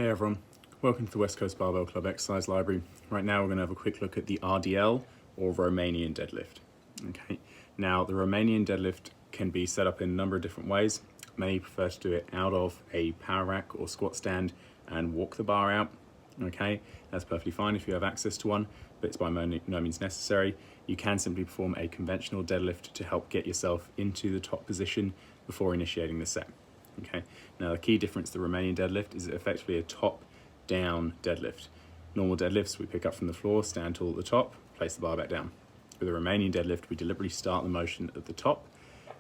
Hey everyone, welcome to the West Coast Barbell Club Exercise Library. Right now we're going to have a quick look at the RDL or Romanian deadlift. Okay, now the Romanian deadlift can be set up in a number of different ways. Many prefer to do it out of a power rack or squat stand and walk the bar out. Okay, that's perfectly fine if you have access to one, but it's by no means necessary. You can simply perform a conventional deadlift to help get yourself into the top position before initiating the set. Okay, now the key difference to the Romanian deadlift is effectively a top-down deadlift. Normal deadlifts, we pick up from the floor, stand tall at the top, place the bar back down. With a Romanian deadlift, we deliberately start the motion at the top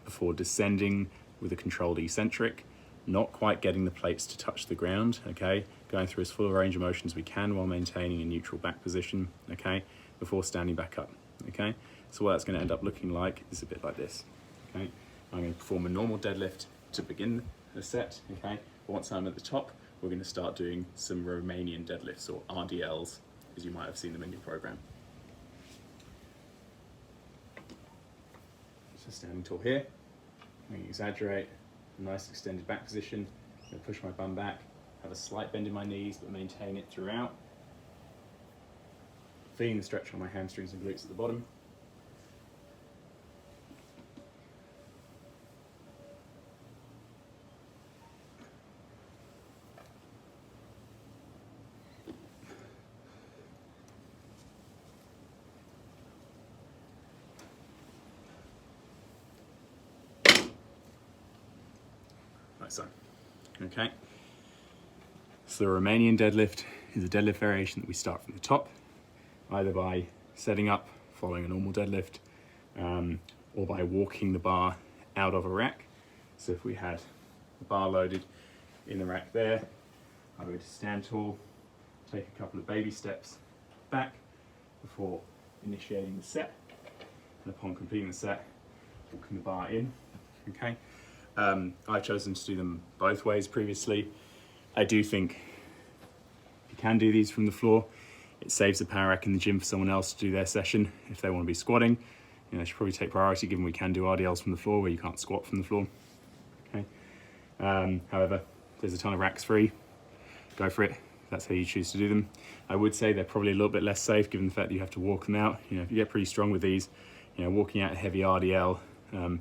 before descending with a controlled eccentric, not quite getting the plates to touch the ground, okay, going through as full a range of motion as we can while maintaining a neutral back position, okay, before standing back up, okay. So what that's going to end up looking like is a bit like this, okay. I'm going to perform a normal deadlift to begin the set, okay. Once I'm at the top, we're going to start doing some Romanian deadlifts, or RDLs, as you might have seen them in your program. So standing tall here, I'm going to exaggerate a nice extended back position. I'm going to push my bum back, have a slight bend in my knees, but maintain it throughout. Feeling the stretch on my hamstrings and glutes at the bottom. Like so. Okay. So the Romanian deadlift is a deadlift variation that we start from the top, either by setting up, following a normal deadlift, or by walking the bar out of a rack. So if we had the bar loaded in the rack there, I would stand tall, take a couple of baby steps back before initiating the set, and upon completing the set, walking the bar in, okay? I've chosen to do them both ways previously. I do think you can do these from the floor. It saves the power rack in the gym for someone else to do their session if they want to be squatting. You know, they should probably take priority given we can do RDLs from the floor where you can't squat from the floor. Okay. However, there's a ton of racks free. Go for it. That's how you choose to do them. I would say they're probably a little bit less safe given the fact that you have to walk them out. You know, if you get pretty strong with these, you know, walking out a heavy RDL can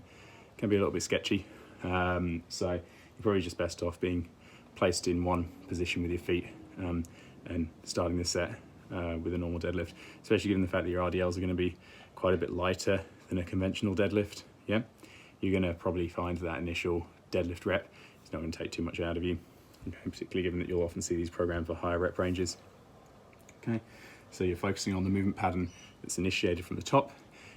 be a little bit sketchy. So you're probably just best off being placed in one position with your feet and starting the set with a normal deadlift, especially given the fact that your RDLs are going to be quite a bit lighter than a conventional deadlift. Yeah, you're going to probably find that initial deadlift rep is not going to take too much out of you, okay, particularly given that you'll often see these programmed for higher rep ranges. Okay, so you're focusing on the movement pattern that's initiated from the top.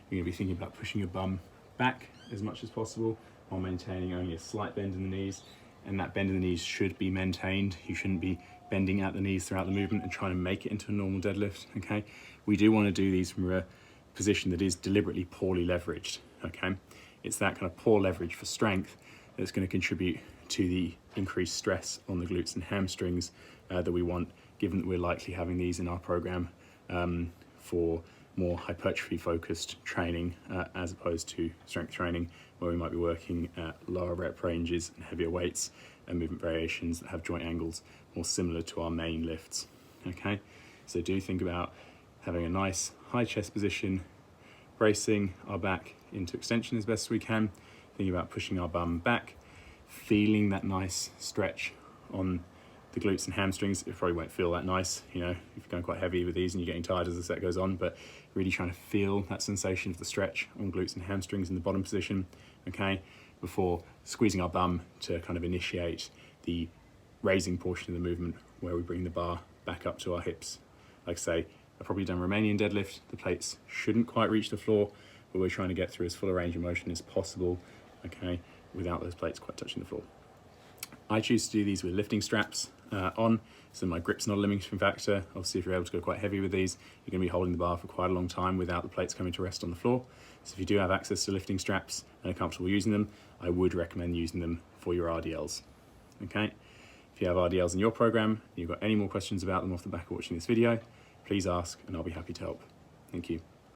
You're going to be thinking about pushing your bum back as much as possible while maintaining only a slight bend in the knees, and that bend in the knees should be maintained. You shouldn't be bending out the knees throughout the movement and trying to make it into a normal deadlift, okay? We do want to do these from a position that is deliberately poorly leveraged, okay? It's that kind of poor leverage for strength that's going to contribute to the increased stress on the glutes and hamstrings that we want, given that we're likely having these in our program for more hypertrophy focused training as opposed to strength training, where we might be working at lower rep ranges and heavier weights and movement variations that have joint angles more similar to our main lifts. Okay, so do think about having a nice high chest position, bracing our back into extension as best as we can, thinking about pushing our bum back, feeling that nice stretch on the glutes and hamstrings. It probably won't feel that nice, you know, if you're going quite heavy with these and you're getting tired as the set goes on, but really trying to feel that sensation of the stretch on glutes and hamstrings in the bottom position, okay, before squeezing our bum to kind of initiate the raising portion of the movement where we bring the bar back up to our hips. Like I say, I've probably done Romanian deadlift. The plates shouldn't quite reach the floor, but we're trying to get through as full a range of motion as possible, okay, without those plates quite touching the floor. I choose to do these with lifting straps on, so my grip's not a limiting factor. Obviously, if you're able to go quite heavy with these, you're going to be holding the bar for quite a long time without the plates coming to rest on the floor. So if you do have access to lifting straps and are comfortable using them, I would recommend using them for your RDLs. Okay, if you have RDLs in your program and you've got any more questions about them off the back of watching this video, please ask and I'll be happy to help. Thank you.